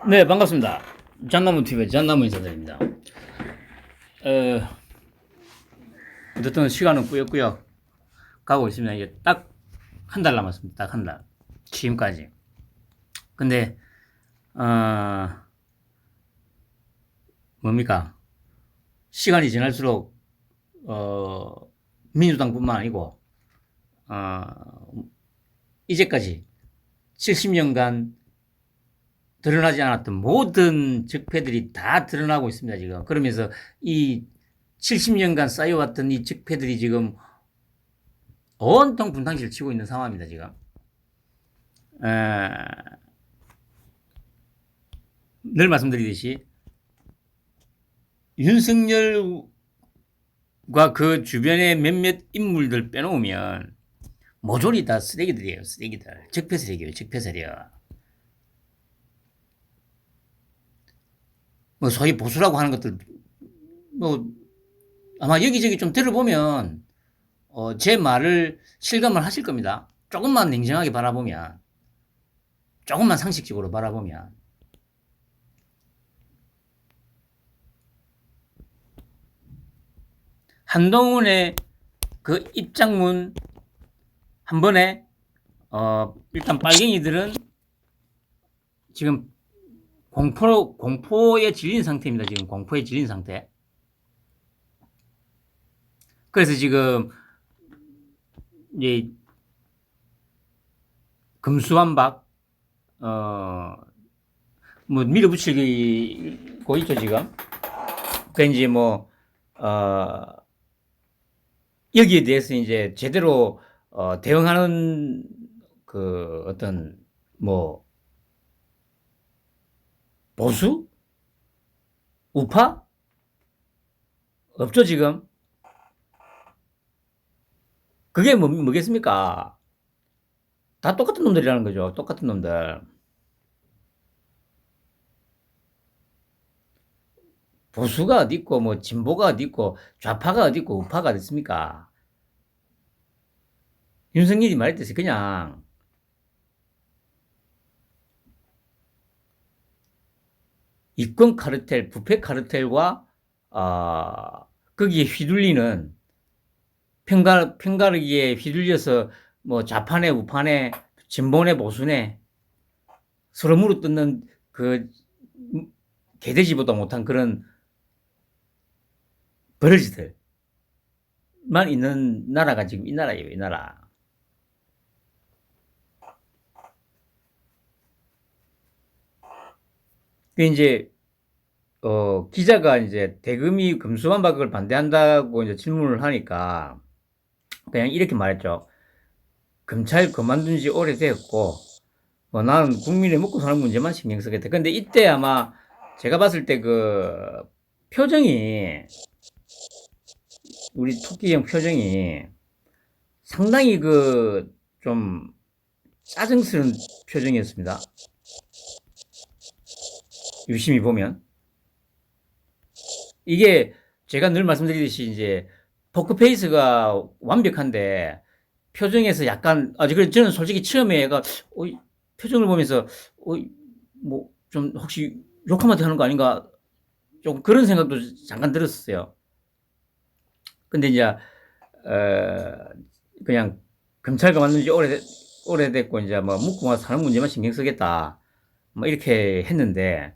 네, 반갑습니다. 잣나무TV의 잣나무 인사드립니다. 어쨌든 시간은 꾸역꾸역 가고 있습니다. 이제 딱 한 달 남았습니다. 딱 한 달. 취임까지. 근데, 어, 뭡니까? 시간이 지날수록, 민주당뿐만 아니고, 어, 이제까지 70년간 드러나지 않았던 모든 적폐들이 다 드러나고 있습니다, 지금. 그러면서 이 70년간 쌓여왔던 이 적폐들이 지금 온통 분탕질을 치고 있는 상황입니다, 지금. 늘 말씀드리듯이 윤석열과 그 주변의 몇몇 인물들 빼놓으면 모조리 다 쓰레기들이에요, 쓰레기들. 적폐 세력이에요, 적폐 세력. 뭐 소위 보수라고 하는 것들, 뭐 아마 여기저기 좀 들어보면 제 말을 실감을 하실 겁니다. 조금만 냉정하게 바라보면, 조금만 상식적으로 바라보면. 한동훈의 그 입장문 한 번에 일단 빨갱이들은 지금 공포에 질린 상태입니다. 지금 공포에 질린 상태. 그래서 지금 이제 금수환박 뭐 밀어붙이고 있죠, 지금. 그 이제 뭐 여기에 대해서 이제 제대로 대응하는 그 어떤 뭐 보수? 우파? 없죠, 지금. 그게 뭐겠습니까? 다 똑같은 놈들이라는 거죠. 똑같은 놈들. 보수가 어디 있고, 뭐, 진보가 어디 있고, 좌파가 어디 있고, 우파가 어디 있습니까? 윤석열이 말했듯이 그냥, 이권 카르텔, 부패 카르텔과, 거기에 휘둘리는, 편가르기에 휘둘려서, 뭐, 좌파네, 우파네, 진보네, 보수네, 서로 물어뜯는 그, 개돼지보다 못한 그런 버러지들만 있는 나라가 지금 이 나라예요, 이 나라. 그 이제 기자가 이제 대금이 금수환박을 반대한다고 이제 질문을 하니까 그냥 이렇게 말했죠. 검찰 그만둔 지 오래되었고 뭐 나는 국민의 먹고 사는 문제만 신경 쓰겠다. 근데 이때 아마 제가 봤을 때 그 표정이 우리 토끼형 표정이 상당히 그 좀 짜증스러운 표정이었습니다. 유심히 보면. 이게 제가 늘 말씀드리듯이 이제 포크페이스가 완벽한데 표정에서 약간 그래서 저는 솔직히 처음에 얘가 표정을 보면서 뭐 좀 혹시 욕하면 하는 거 아닌가 좀 그런 생각도 잠깐 들었어요. 근데 이제 그냥 검찰가 만든 지 오래됐고 이제 뭐 묻고 와서 사는 문제만 신경 쓰겠다 뭐 이렇게 했는데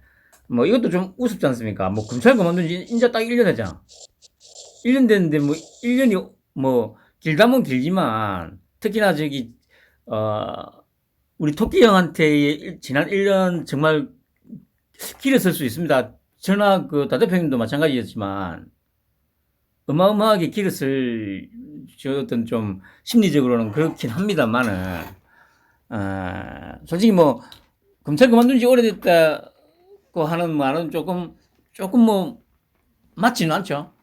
뭐 이것도 좀 우습지 않습니까? 뭐 검찰 그만둔 지 이제 딱 1년 했잖아. 1년 됐는데 뭐 1년이 뭐 길다면 길지만 특히나 저기 우리 토끼 형한테 지난 1년 정말 길었을 수 있습니다. 저나 그 다 대표님도 마찬가지였지만 어마어마하게 길었을 어떤 좀 심리적으로는 그렇긴 합니다만은 솔직히 뭐 검찰 그만둔 지 오래됐다고 하는 말은 조금 뭐 맞지는 않죠.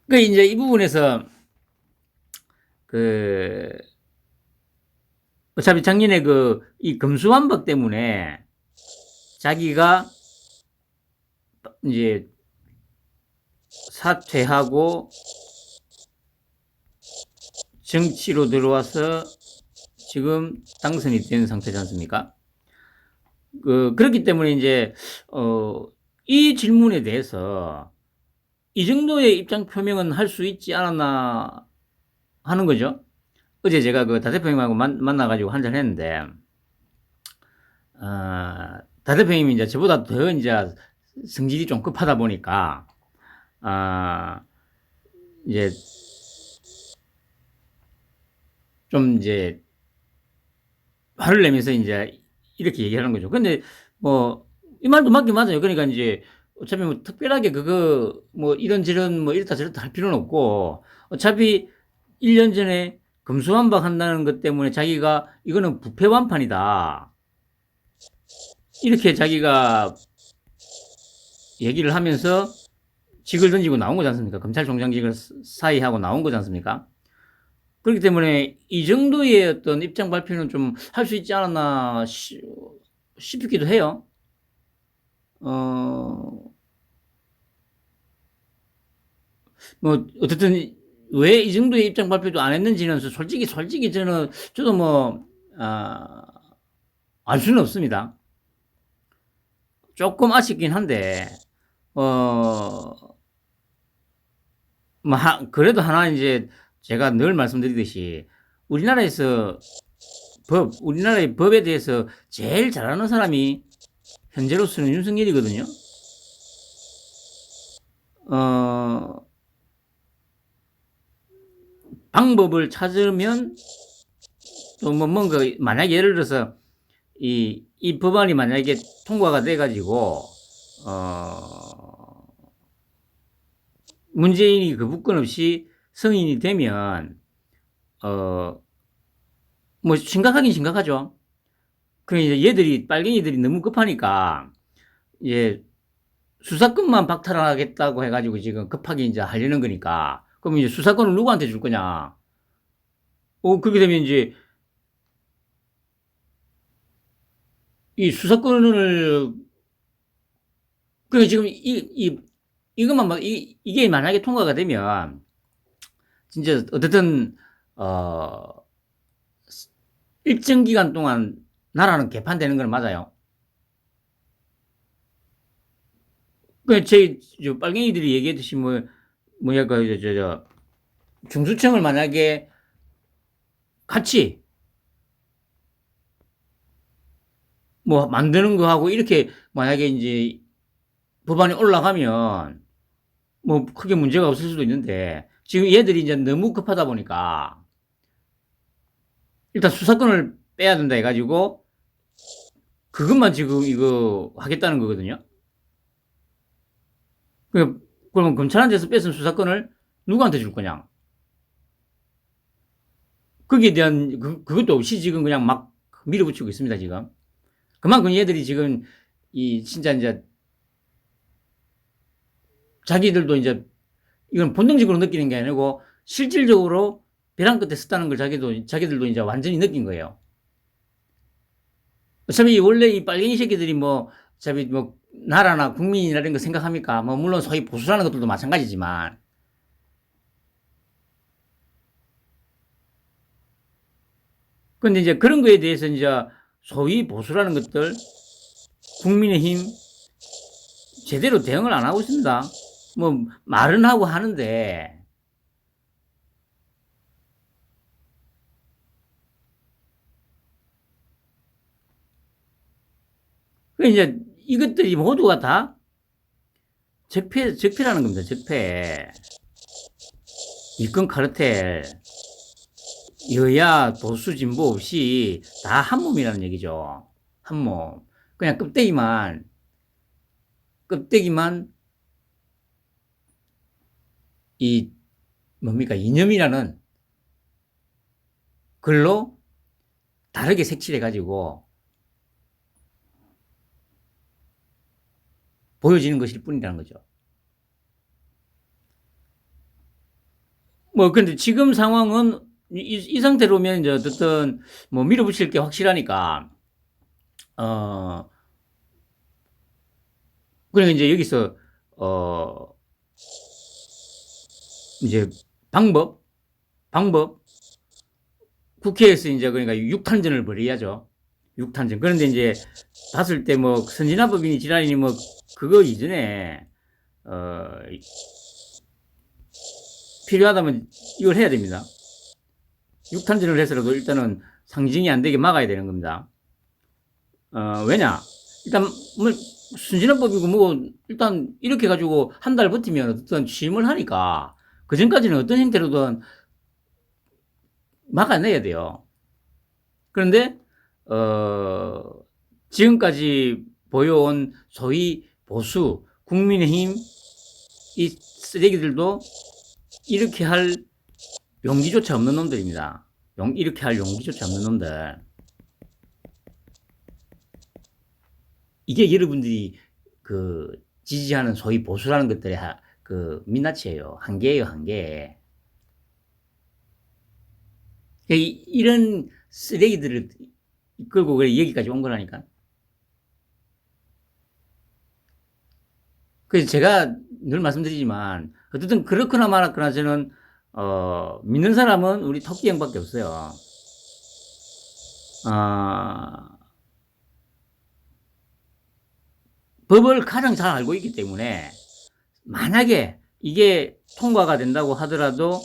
그 이제 이 부분에서 그 어차피 작년에 그 이 금수환박 때문에 자기가 이제 사퇴하고 정치로 들어와서 지금 당선이 된 상태지 않습니까? 그렇기 때문에 이제, 이 질문에 대해서 이 정도의 입장 표명은 할 수 있지 않았나 하는 거죠. 어제 제가 그 다 대표님하고 만나가지고 한잔 했는데, 다 대표님이 이제 저보다 더 이제 성질이 좀 급하다 보니까, 이제 좀 이제 화를 내면서 이제 이렇게 얘기하는 거죠. 근데 뭐 이 말도 맞긴 맞아요. 그러니까 이제 어차피 뭐 특별하게 그거 뭐 이런저런 뭐 이렇다 저렇다 할 필요는 없고, 어차피 1년 전에 금수완박 한다는 것 때문에 자기가 이거는 부패완판이다, 이렇게 자기가 얘기를 하면서 직을 던지고 나온 거지 않습니까? 검찰총장직을 사의하고 나온 거지 않습니까? 그렇기 때문에 이 정도의 어떤 입장 발표는 좀 할 수 있지 않았나 싶기도 해요. 뭐 어쨌든 왜 이 정도의 입장 발표도 안 했는지는 솔직히 저도 뭐 알 수는 없습니다. 조금 아쉽긴 한데, 뭐 그래도 하나 이제 제가 늘 말씀드리듯이 우리나라에서 우리나라의 법에 대해서 제일 잘하는 사람이 현재로서는 윤석열이거든요. 방법을 찾으면 또 뭐 뭔가 만약에 예를 들어서 이 법안이 만약에 통과가 돼가지고 문재인이 거부권 없이 승인이 되면 뭐 심각하긴 심각하죠. 그 이제 얘들이 빨갱이들이 너무 급하니까 이제 수사권만 박탈하겠다고 해가지고 지금 급하게 이제 하려는 거니까, 그럼 이제 수사권을 누구한테 줄 거냐? 그렇게 되면 이제 이 수사권을, 그 지금 이것만 막 이게 만약에 통과가 되면 진짜 어쨌든 일정 기간 동안 나라는 개판되는 건 맞아요. 제 빨갱이들이 얘기했듯이 뭐야 그 중수청을 만약에 같이 뭐 만드는 거 하고 이렇게 만약에 이제 법안이 올라가면 뭐 크게 문제가 없을 수도 있는데, 지금 얘들이 이제 너무 급하다 보니까 일단 수사권을 빼야 된다 해가지고 그것만 지금 이거 하겠다는 거거든요. 그러면 검찰한테서 뺏은 수사권을 누구한테 줄 거냐? 거기에 대한 그것도 없이 지금 그냥 막 밀어붙이고 있습니다, 지금. 그만큼 얘들이 지금 진짜 이제 자기들도 이제 이건 본능적으로 느끼는 게 아니고 실질적으로 벼랑 끝에 섰다는 걸 자기들도 이제 완전히 느낀 거예요. 어차피 원래 이 빨갱이 새끼들이 어차피 나라나 국민이나 이런 거 생각합니까? 물론 소위 보수라는 것들도 마찬가지지만, 근데 이제 그런 거에 대해서 이제 소위 보수라는 것들, 국민의힘 제대로 대응을 안 하고 있습니다. 말은 하고 하는데, 이제 이것들이 모두가 다 적폐라는 겁니다. 적폐. 일꾼 카르텔. 여야 보수 진보 없이 다 한 몸이라는 얘기죠. 한 몸. 그냥 껍데기만 뭡니까, 이념이라는 글로 다르게 색칠해가지고 보여지는 것일 뿐이라는 거죠. 근데 지금 상황은 이 상태로면 이제 어쨌든 밀어붙일 게 확실하니까, 그러니까 이제 여기서, 이제 방법, 국회에서 이제 그러니까 육탄전을 벌여야죠. 육탄전. 그런데 이제 봤을 때 뭐 선진화법이니 지랄이니 뭐 그거 이전에 필요하다면 이걸 해야 됩니다. 육탄전을 해서라도 일단은 상징이 안 되게 막아야 되는 겁니다. 왜냐? 일단 뭐 선진화법이고 뭐 일단 이렇게 가지고 한 달 버티면 어떤 취임을 하니까 그 전까지는 어떤 형태로든 막아내야 돼요. 그런데 지금까지 보여온 소위 보수 국민의힘 이 쓰레기들도 이렇게 할 용기조차 없는 놈들입니다. 이렇게 할 용기조차 없는 놈들. 이게 여러분들이 그 지지하는 소위 보수라는 것들의 그 민낯이에요. 한계예요, 한계. 이런 쓰레기들을 끌고 여기까지 온 거라니까. 그래서 제가 늘 말씀드리지만 어쨌든 그렇거나 말았거나 저는 믿는 사람은 우리 토끼 형밖에 없어요. 법을 가장 잘 알고 있기 때문에 만약에 이게 통과가 된다고 하더라도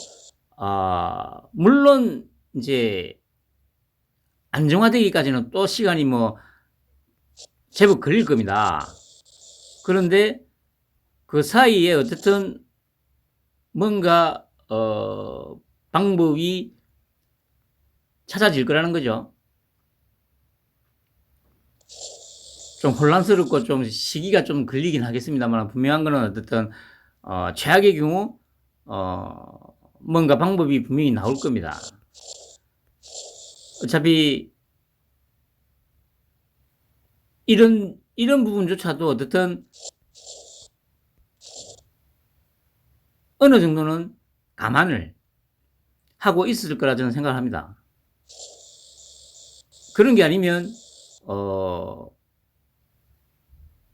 물론 이제 안정화되기까지는 또 시간이 뭐 제법 걸릴 겁니다. 그런데 그 사이에 어쨌든 뭔가 방법이 찾아질 거라는 거죠. 좀 혼란스럽고 좀 시기가 좀 걸리긴 하겠습니다만 분명한 거는 어쨌든 최악의 경우 뭔가 방법이 분명히 나올 겁니다. 어차피 이런 부분조차도 어쨌든 어느 정도는 감안을 하고 있을 거라 저는 생각을 합니다. 그런 게 아니면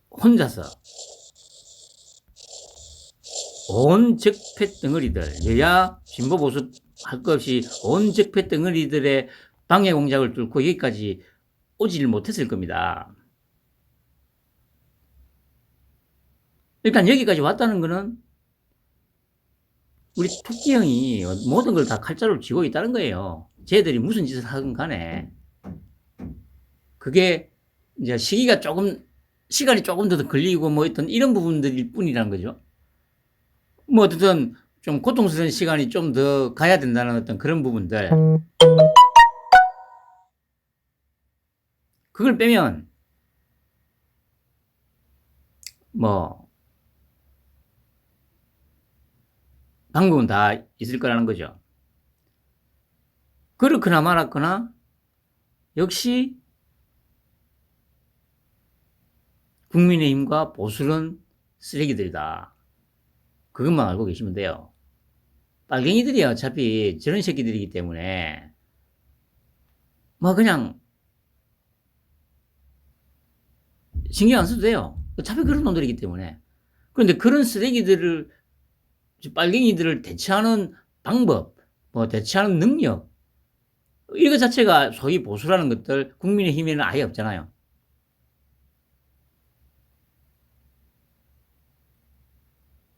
혼자서 온 적폐 덩어리들, 여야 진보 보수 할 것 없이 온 적폐 덩어리들의 방해 공작을 뚫고 여기까지 오지를 못했을 겁니다. 일단 여기까지 왔다는 거는 우리 토끼 형이 모든 걸 다 칼자루를 쥐고 있다는 거예요. 쟤들이 무슨 짓을 하든 간에. 그게 이제 시간이 조금 더 걸리고 뭐 어떤 이런 부분들일 뿐이라는 거죠. 뭐 어쨌든 좀 고통스러운 시간이 좀 더 가야 된다는 어떤 그런 부분들. 그걸 빼면 뭐 방법은 다 있을 거라는 거죠. 그렇거나 말았거나 역시 국민의힘과 보수는 쓰레기들이다. 그것만 알고 계시면 돼요. 빨갱이들이 어차피 저런 새끼들이기 때문에 뭐 그냥 신경 안 써도 돼요. 어차피 그런 놈들이기 때문에. 그런데 그런 쓰레기들을 빨갱이들을 대체하는 방법, 뭐 대체하는 능력 이거 자체가 소위 보수라는 것들 국민의힘에는 아예 없잖아요.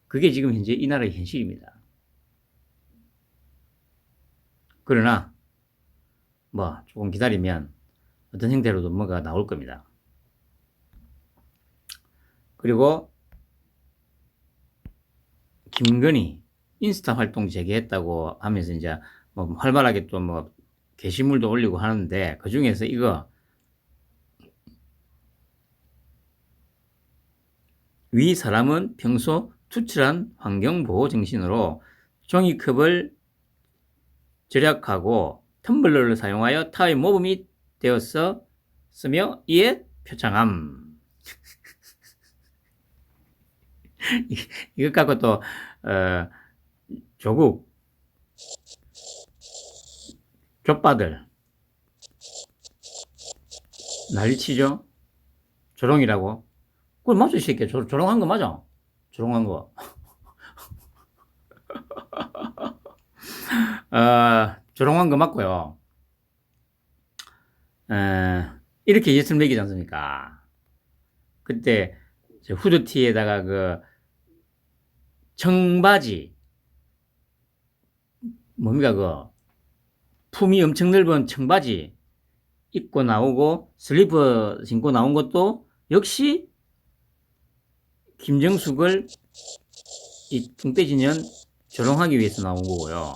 그게 지금 현재 이 나라의 현실입니다. 그러나 뭐 조금 기다리면 어떤 형태로도 뭐가 나올 겁니다. 그리고 김건희 인스타 활동 재개했다고 하면서 이제 뭐 활발하게 또 뭐 게시물도 올리고 하는데 그 중에서 이거 위 사람은 평소 투철한 환경보호 정신으로 종이컵을 절약하고 텀블러를 사용하여 타의 모범이 되어서 쓰며 이에 표창함. 이것 갖고 또 조국 족바들 난리치죠. 조롱이라고. 그걸 맞죠, 이 새끼야. 조롱한 거 맞아. 조롱한 거. 조롱한 거 맞고요. 이렇게 예술 매기지 않습니까? 그때 후드티에다가 그 청바지, 뭡니까, 그 품이 엄청 넓은 청바지 입고 나오고 슬리퍼 신고 나온 것도 역시 김정숙을 이 뚱떼지년 조롱하기 위해서 나온 거고요.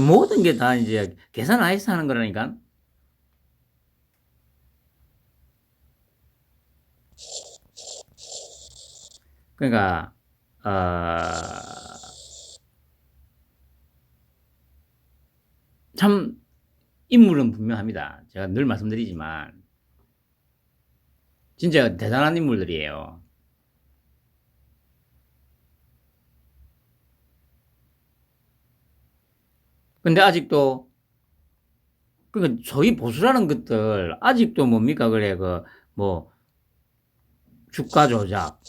모든 게 다 이제 계산 안해서 하는 거라니까. 그러니까 참 인물은 분명합니다. 제가 늘 말씀드리지만 진짜 대단한 인물들이에요. 근데 아직도 그러니까 소위 보수라는 것들 아직도 뭡니까 그래 그 뭐 주가 조작,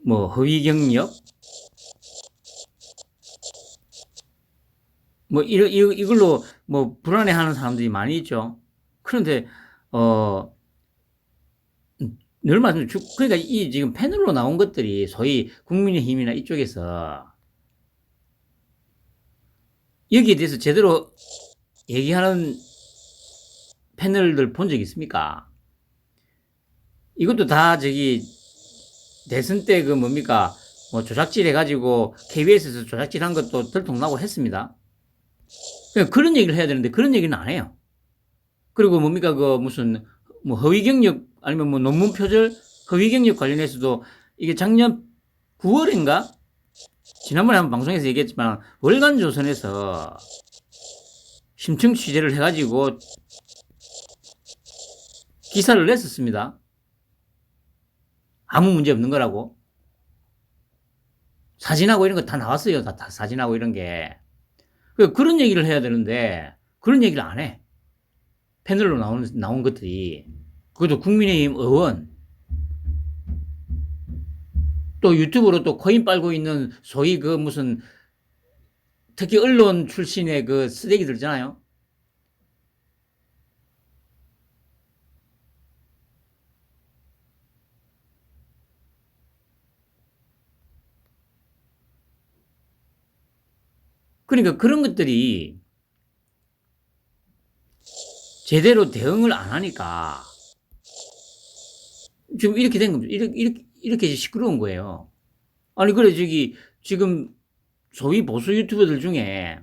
뭐 허위 경력, 뭐 이걸로 뭐 불안해하는 사람들이 많이 있죠. 그런데 늘 말씀 그러니까 이 지금 패널로 나온 것들이 소위 국민의힘이나 이쪽에서 여기에 대해서 제대로 얘기하는 패널들 본 적 있습니까? 이것도 다 저기 대선 때 그 뭡니까 뭐 조작질 해가지고 KBS에서 조작질 한 것도 들통나고 했습니다. 그러니까 그런 얘기를 해야 되는데 그런 얘기는 안 해요. 그리고 뭡니까 그 무슨 뭐 허위 경력 아니면 뭐 논문 표절 허위 경력 관련해서도 이게 작년 9월인가 지난번에 한번 방송에서 얘기했지만 월간 조선에서 심층 취재를 해가지고 기사를 냈었습니다. 아무 문제 없는 거라고. 사진하고 이런 거 다 나왔어요. 다 사진하고 이런 게. 그런 얘기를 해야 되는데 그런 얘기를 안 해. 패널로 나온 것들이. 그것도 국민의힘 의원. 또 유튜브로 또 코인 빨고 있는 소위 그 무슨 특히 언론 출신의 그 쓰레기들 있잖아요. 그러니까 그런 것들이 제대로 대응을 안 하니까 지금 이렇게 된 겁니다. 이렇게 시끄러운 거예요. 아니, 그래, 지금 소위 보수 유튜버들 중에,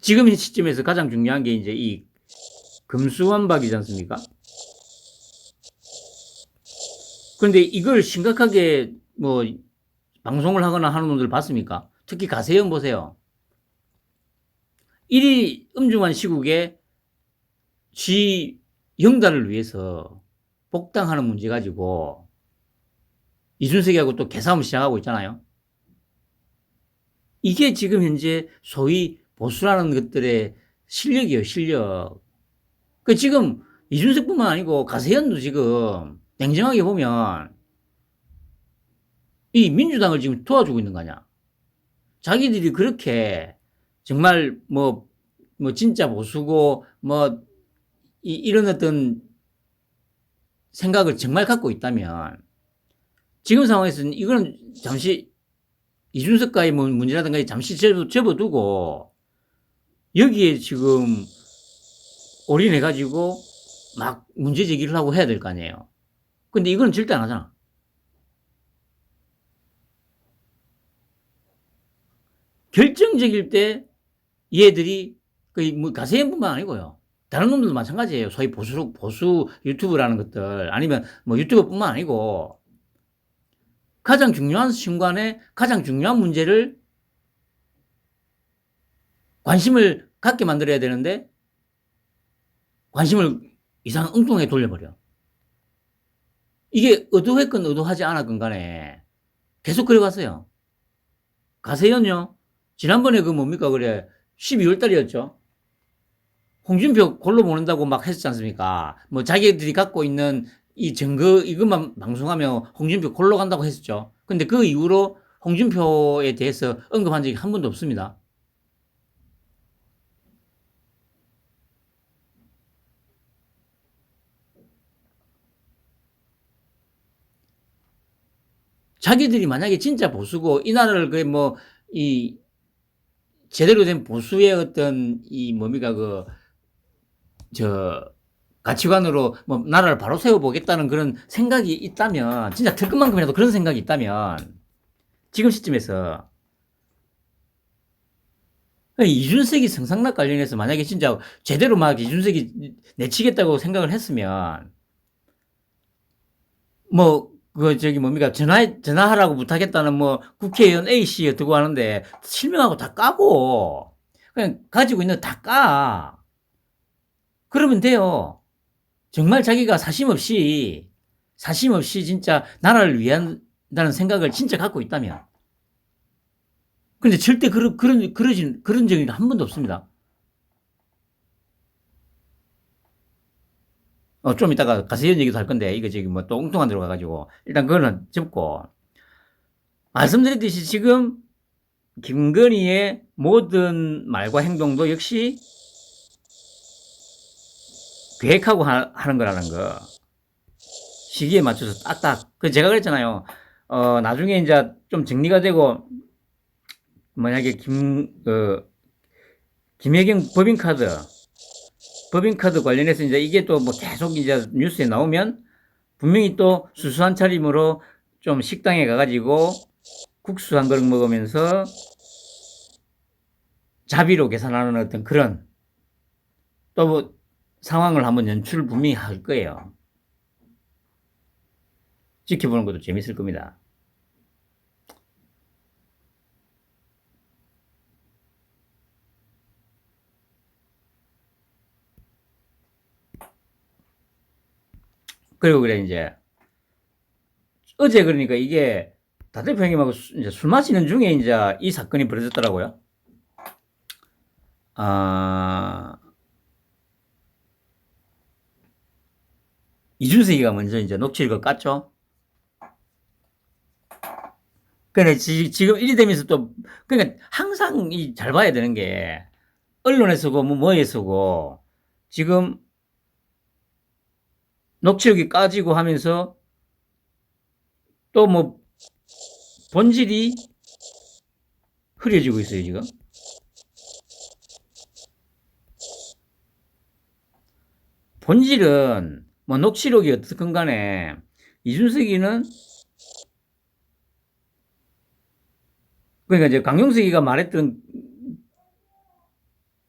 지금 이 시점에서 가장 중요한 게 이제 이 금수완박이지 않습니까? 그런데 이걸 심각하게 뭐 방송을 하거나 하는 분들 봤습니까? 특히 가세형 보세요. 이리 엄중한 시국에 지 영달을 위해서 복당하는 문제 가지고 이준석이하고 또 개싸움 시작하고 있잖아요. 이게 지금 현재 소위 보수라는 것들의 실력이에요, 실력. 그 지금 이준석뿐만 아니고 가세현도 지금 냉정하게 보면 이 민주당을 지금 도와주고 있는 거 아니야. 자기들이 그렇게 정말 뭐 진짜 보수고 이런 어떤 생각을 정말 갖고 있다면 지금 상황에서는 이거는 잠시 이준석과의 문제라든가 잠시 접어두고 여기에 지금 올인해가지고 막 문제 제기를 하고 해야 될 거 아니에요. 근데 이거는 절대 안 하잖아. 결정적일 때 얘들이 가세현뿐만 아니고요. 다른 놈들도 마찬가지예요. 소위 보수 유튜브라는 것들 아니면 뭐 유튜브뿐만 아니고 가장 중요한 순간에 가장 중요한 문제를 관심을 갖게 만들어야 되는데 관심을 이상 엉뚱하게 돌려버려. 이게 의도했건 의도하지 않았건 간에 계속 그래왔어요. 가세현요. 지난번에 그 뭡니까 그래 12월 달이었죠. 홍준표 골로 보낸다고 막 했었지 않습니까? 뭐 자기들이 갖고 있는 이 증거 이것만 방송하면 홍준표 골로 간다고 했었죠. 근데 그 이후로 홍준표에 대해서 언급한 적이 한 번도 없습니다. 자기들이 만약에 진짜 보수고 이 나라를 그 뭐 이 제대로 된 보수의 어떤 이 뭡니까 저 가치관으로 뭐 나라를 바로 세워보겠다는 그런 생각이 있다면, 진짜 특급만큼이라도 그런 생각이 있다면 지금 시점에서 이준석이 성상납 관련해서 만약에 진짜 제대로 막 이준석이 내치겠다고 생각을 했으면 뭐 저기 뭡니까 전화하라고 부탁했다는 뭐 국회의원 A씨 어떻게 하는데 실명하고 다 까고 그냥 가지고 있는 거 다 까. 그러면 돼요. 정말 자기가 사심 없이 진짜 나라를 위한다는 생각을 진짜 갖고 있다면. 근데 절대 그런 적이 한 번도 없습니다. 좀 이따가 가세현 얘기도 할 건데, 이거 저기 뭐 또 엉뚱한 데로 가가지고, 일단 그거는 접고, 말씀드렸듯이 지금 김건희의 모든 말과 행동도 역시 계획하고 하는 거라는 거. 시기에 맞춰서 딱딱. 제가 그랬잖아요. 나중에 이제 좀 정리가 되고, 만약에 김혜경 법인카드 관련해서 이제 이게 또 뭐 계속 이제 뉴스에 나오면 분명히 또 수수한 차림으로 좀 식당에 가가지고 국수 한 그릇 먹으면서 자비로 계산하는 어떤 그런 또 뭐 상황을 한번 연출 분명히 할 거예요. 지켜보는 것도 재밌을 겁니다. 그리고 그래 이제 어제 그러니까 이게 다 대표 형님하고 이제 술 마시는 중에 이제 이 사건이 벌어졌더라고요. 이준석이가 먼저 이제 녹취록을 깠죠. 그러니까 지금 이리 되면서 또, 그러니까 항상 잘 봐야 되는 게, 언론에서고 뭐에서고, 지금 녹취록이 까지고 하면서 또 뭐 본질이 흐려지고 있어요, 지금. 본질은 뭐 녹취록이 어떻든 간에 이준석이는 그러니까 이제 강용석이가 말했던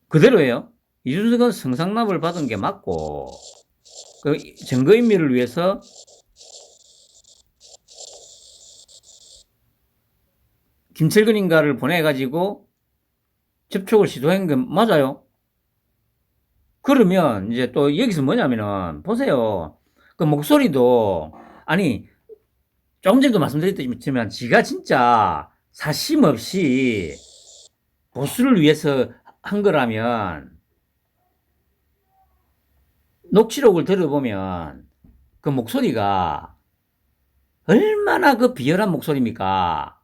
그대로예요. 이준석은 성상납을 받은 게 맞고 그 증거인멸을 위해서 김철근인가를 보내가지고 접촉을 시도한 게 맞아요. 그러면 이제 또 여기서 뭐냐면은 보세요. 그 목소리도 아니 조금 전에도 말씀드렸지만 지가 진짜 사심 없이 보수를 위해서 한 거라면 녹취록을 들어보면 그 목소리가 얼마나 그 비열한 목소리입니까?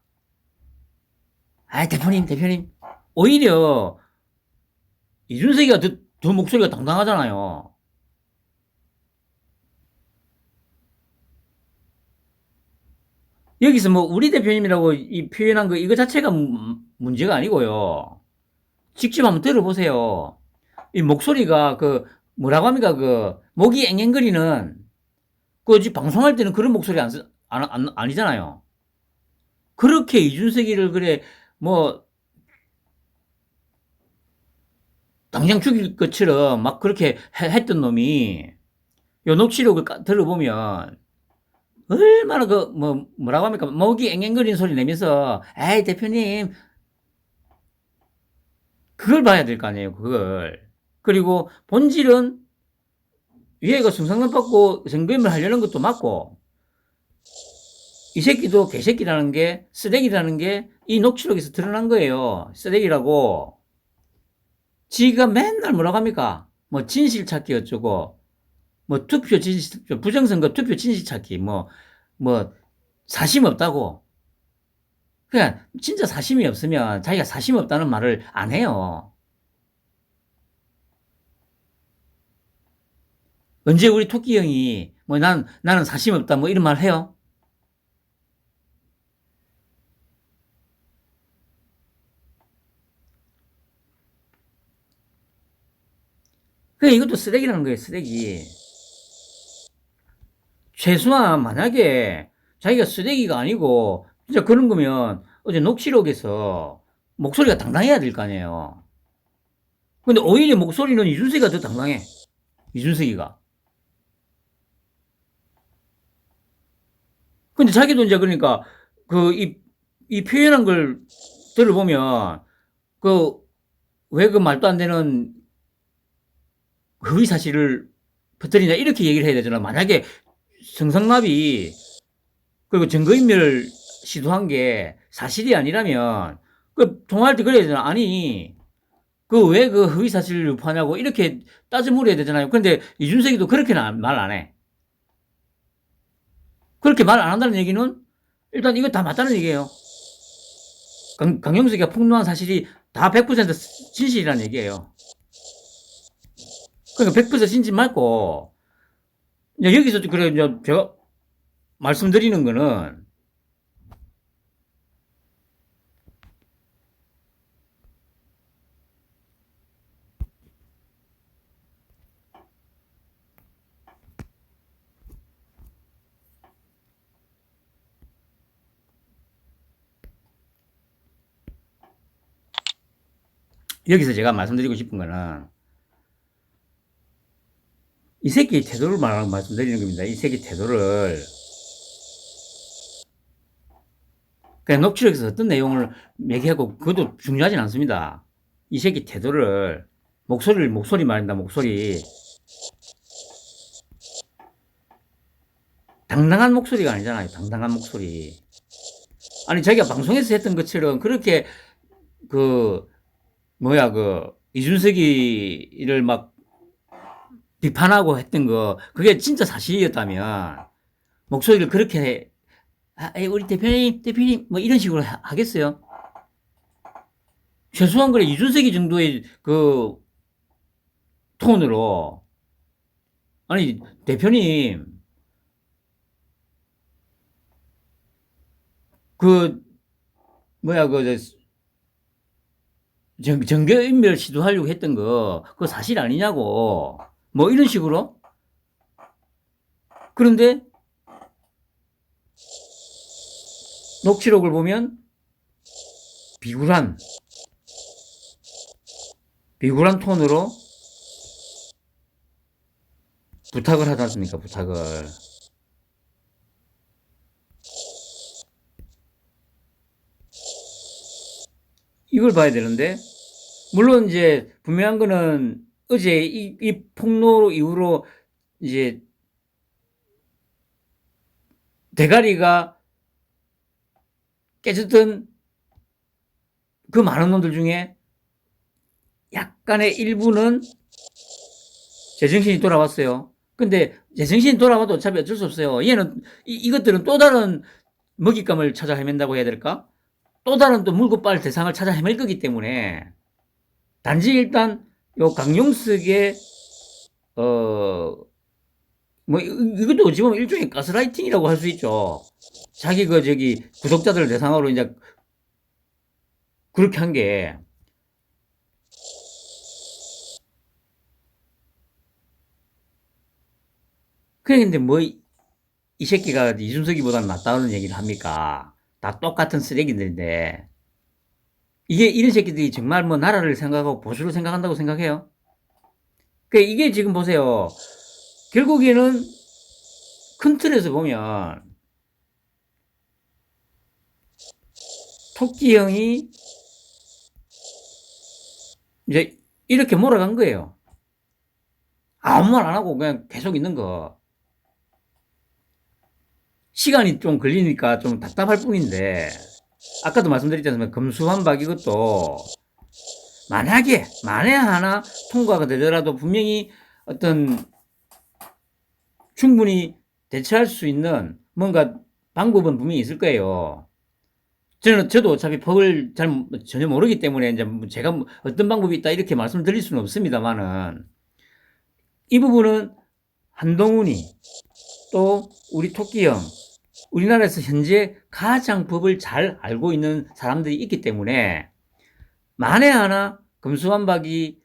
아, 대표님. 오히려 이준석이가 더 목소리가 당당하잖아요. 여기서 뭐 우리 대표님이라고 이 표현한 거 이거 자체가 문제가 아니고요. 직접 한번 들어보세요. 이 목소리가 뭐라고 합니까? 목이 앵앵거리는 방송할 때는 그런 목소리 아니잖아요. 그렇게 이준석이를 그래 뭐 당장 죽일 것처럼 막 그렇게 했던 놈이 요 녹취록을 들어보면 얼마나 뭐라고 합니까? 목이 앵앵거리는 소리 내면서 에이 대표님 그걸 봐야 될 거 아니에요. 그걸. 그리고 본질은 위에가 승상납 받고 정배임을 하려는 것도 맞고 이 새끼도 개새끼라는 게 쓰레기라는 게 이 녹취록에서 드러난 거예요. 쓰레기라고. 지가 맨날 뭐라고 합니까? 뭐 진실 찾기 어쩌고 뭐 부정선거 투표 진실 찾기 뭐 사심 없다고. 그냥 진짜 사심이 없으면 자기가 사심 없다는 말을 안 해요. 언제 우리 토끼 형이 나는 사심 없다 뭐 이런 말 해요? 그냥 이것도 쓰레기라는 거예요, 쓰레기. 최소한 만약에 자기가 쓰레기가 아니고 진짜 그런 거면 어제 녹취록에서 목소리가 당당해야 될 거 아니에요. 근데 오히려 목소리는 이준석이가 더 당당해. 이준석이가. 근데 자기도 이제 그러니까 이 표현한 걸 들어보면 왜 그 말도 안 되는 허위 사실을 퍼뜨리냐 이렇게 얘기를 해야 되잖아. 만약에 성상납이 그리고 증거인멸 시도한 게 사실이 아니라면 통화할 때 그래야 되잖아. 아니 왜 그 허위 사실을 유포하냐고 이렇게 따져 물어야 되잖아요. 근데 이준석이도 그렇게는 말 안 해. 그렇게 말 안 한다는 얘기는 일단 이거 다 맞다는 얘기예요. 강용석이가 폭로한 사실이 다 100% 진실이라는 얘기예요. 그러니까 100% 진실 맞고 이제 여기서 그래 이제 제가 말씀드리는 거는 여기서 제가 말씀드리고 싶은 거는 이 새끼의 태도를 말씀드리는 겁니다. 이 새끼 태도를 그냥 녹취록에서 어떤 내용을 얘기하고 그것도 중요하진 않습니다. 이 새끼 태도를 목소리 말입니다. 목소리 당당한 목소리가 아니잖아요. 당당한 목소리. 아니 자기가 방송에서 했던 것처럼 그렇게 이준석이를 막 비판하고 했던 거 그게 진짜 사실이었다면 목소리를 그렇게 우리 대표님 뭐 이런 식으로 하겠어요? 최소한 그래 이준석이 정도의 그 톤으로 아니 대표님 정교인멸 시도하려고 했던 거 그거 사실 아니냐고 뭐 이런 식으로. 그런데 녹취록을 보면 비굴한 톤으로 부탁을 하지 않습니까? 부탁을. 이걸 봐야 되는데 물론 이제 분명한 거는 어제 이 폭로 이후로 이제 대가리가 깨졌던 그 많은 놈들 중에 약간의 일부는 제정신이 돌아왔어요. 근데 제정신이 돌아와도 어차피 어쩔 수 없어요. 얘는 이것들은 또 다른 먹잇감을 찾아 헤맨다고 해야 될까? 또 다른 또 물고 빨 대상을 찾아 헤맬 거기 때문에 단지 일단 요 강용석의 이것도 어찌 보면 일종의 가스라이팅이라고 할 수 있죠. 자기 구독자들 대상으로 이제 그렇게 한 게. 그래, 근데 이 새끼가 이준석이보다는 낫다는 얘기를 합니까? 다 똑같은 쓰레기들인데. 이런 새끼들이 정말 뭐 나라를 생각하고 보수를 생각한다고 생각해요? 이게 지금 보세요. 결국에는 큰 틀에서 보면 토끼 형이 이제 이렇게 몰아간 거예요. 아무 말 안 하고 그냥 계속 있는 거. 시간이 좀 걸리니까 좀 답답할 뿐인데, 아까도 말씀드렸지 않습니까? 검수완박 이것도, 만에 하나 통과가 되더라도 분명히 어떤 충분히 대처할 수 있는 뭔가 방법은 분명히 있을 거예요. 저도 어차피 법을 전혀 모르기 때문에 이제 제가 어떤 방법이 있다 이렇게 말씀드릴 수는 없습니다만은, 이 부분은 한동훈이 또 우리 토끼 형, 우리나라에서 현재 가장 법을 잘 알고 있는 사람들이 있기 때문에 만에 하나 검수완박이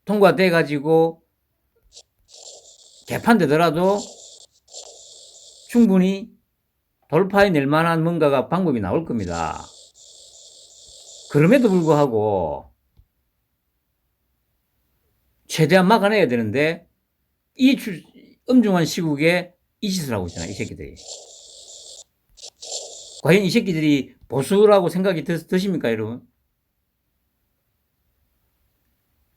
통과돼 가지고 개판되더라도 충분히 돌파해낼 만한 뭔가가 방법이 나올 겁니다. 그럼에도 불구하고 최대한 막아내야 되는데 이 엄중한 시국에 이 짓을 하고 있잖아요. 이 새끼들이. 과연 이 새끼들이 보수라고 생각이 드십니까, 여러분?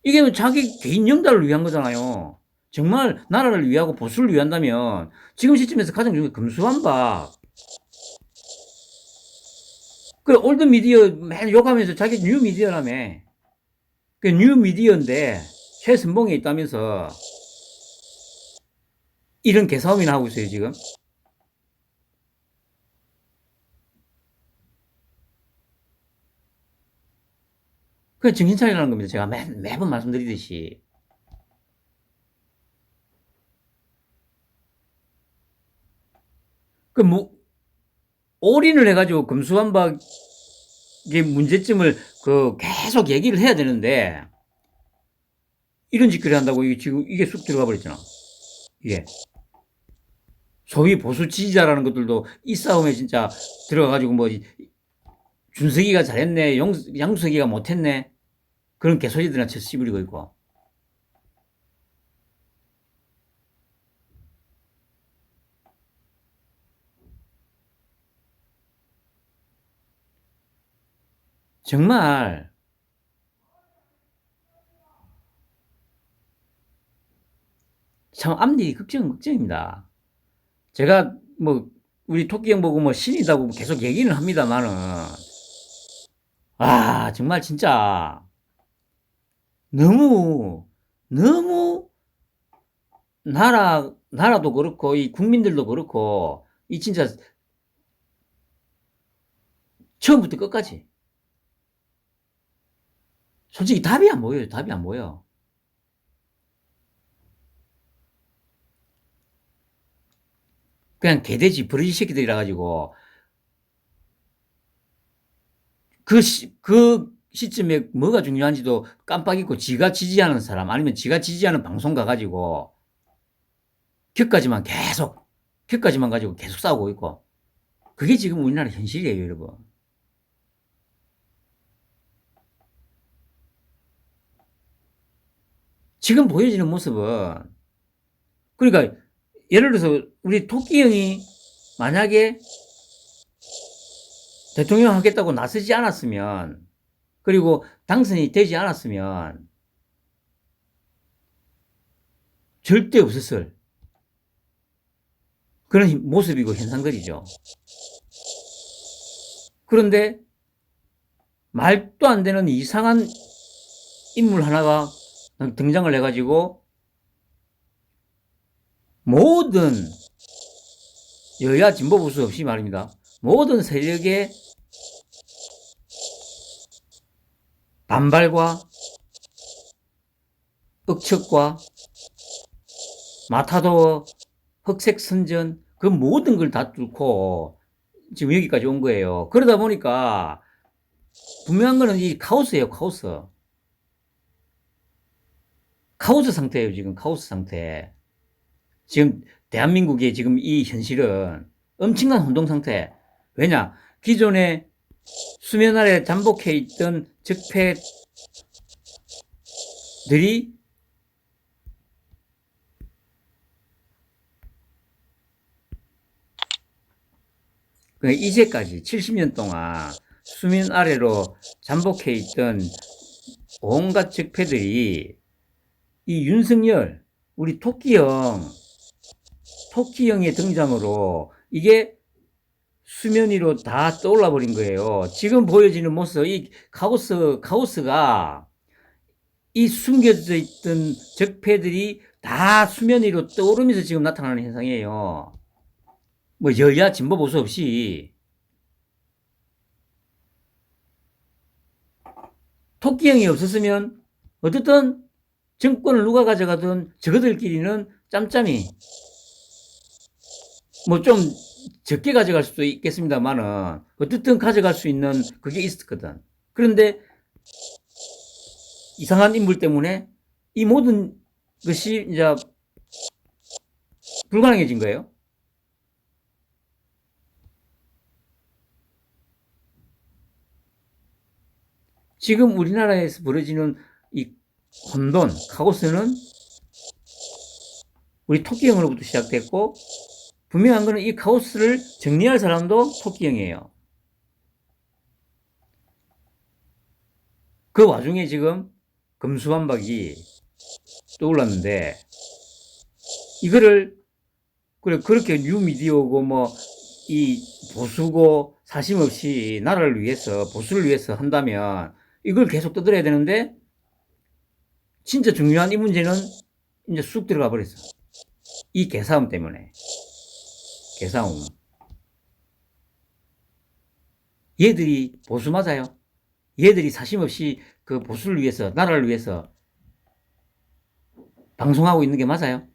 이게 자기 개인 영달을 위한 거잖아요. 정말 나라를 위하고 보수를 위한다면 지금 시점에서 가장 중요한 금수환박. 그 올드 미디어 맨 욕하면서 자기 뉴 미디어라며. 그 뉴 미디어인데 최선봉에 있다면서 이런 개싸움이나 하고 있어요, 지금. 그게 정신 차리라는 겁니다. 제가 매번 말씀드리듯이. 올인을 해가지고 금수환박의 문제점을 계속 얘기를 해야 되는데, 이런 짓거리 한다고 지금 이게 쑥 들어가 버렸잖아. 이게. 소위 보수 지지자라는 것들도 이 싸움에 진짜 들어가가지고 준석이가 잘했네, 양석이가 못했네. 그런 개소리들이나 쳐서 씨부리고 있고. 정말 참 앞일이 걱정입니다. 제가 우리 토끼 형 보고 신이다고 계속 얘기는 합니다만은, 정말 진짜 너무 나라도 그렇고 이 국민들도 그렇고 이 진짜 처음부터 끝까지 솔직히 답이 안 보여요. 답이 안 보여. 그냥 개돼지 버러지 새끼들이라 가지고 그 시점에 뭐가 중요한지도 깜빡 잊고 지가 지지하는 사람 아니면 지가 지지하는 방송 가가지고 격까지만 가지고 계속 싸우고 있고, 그게 지금 우리나라 현실이에요, 여러분. 지금 보여지는 모습은, 그러니까 예를 들어서 우리 토끼 형이 만약에 대통령 하겠다고 나서지 않았으면, 그리고 당선이 되지 않았으면 절대 없었을 그런 모습이고 현상들이죠. 그런데 말도 안 되는 이상한 인물 하나가 등장을 해가지고 모든 여야 진보 보수 없이 말입니다. 모든 세력의 반발과 억척과 마타도어, 흑색선전, 그 모든 걸 다 뚫고 지금 여기까지 온 거예요. 그러다 보니까 분명한 거는 이 카오스예요, 카오스. 카오스 상태예요, 지금 카오스 상태. 지금 대한민국의 지금 이 현실은 엄청난 혼동 상태. 왜냐? 기존에 수면 아래 잠복해 있던 적폐들이 이제까지 70년 동안 수면 아래로 잠복해 있던 온갖 적폐들이 이 윤석열, 우리 토끼형의 등장으로 이게 수면 위로 다 떠올라 버린 거예요. 지금 보여지는 모습, 이 카오스가 이 숨겨져 있던 적폐들이 다 수면 위로 떠오르면서 지금 나타나는 현상이에요. 여야 진보 보수 없이. 토끼형이 없었으면 어쨌든 정권을 누가 가져가든 저거들끼리는 짬짬이 좀 적게 가져갈 수도 있겠습니다만은 어쨌든 가져갈 수 있는 그게 있었거든. 그런데 이상한 인물 때문에 이 모든 것이 이제 불가능해진 거예요. 지금 우리나라에서 벌어지는 이 혼돈, 카오스는 우리 토끼형으로부터 시작됐고, 분명한 거는 이 카오스를 정리할 사람도 토끼형이에요. 그 와중에 지금 금수반박이 떠올랐는데, 이거를 그렇게 뉴미디어고 이 보수고 사심 없이 나라를 위해서 보수를 위해서 한다면 이걸 계속 떠들어야 되는데, 진짜 중요한 이 문제는 이제 쑥 들어가 버렸어. 이 개싸움 때문에. 개싸움. 얘들이 보수 맞아요. 얘들이 사심 없이 그 보수를 위해서, 나라를 위해서 방송하고 있는 게 맞아요.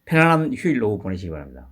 편안한 휴일 오후 보내시기 바랍니다.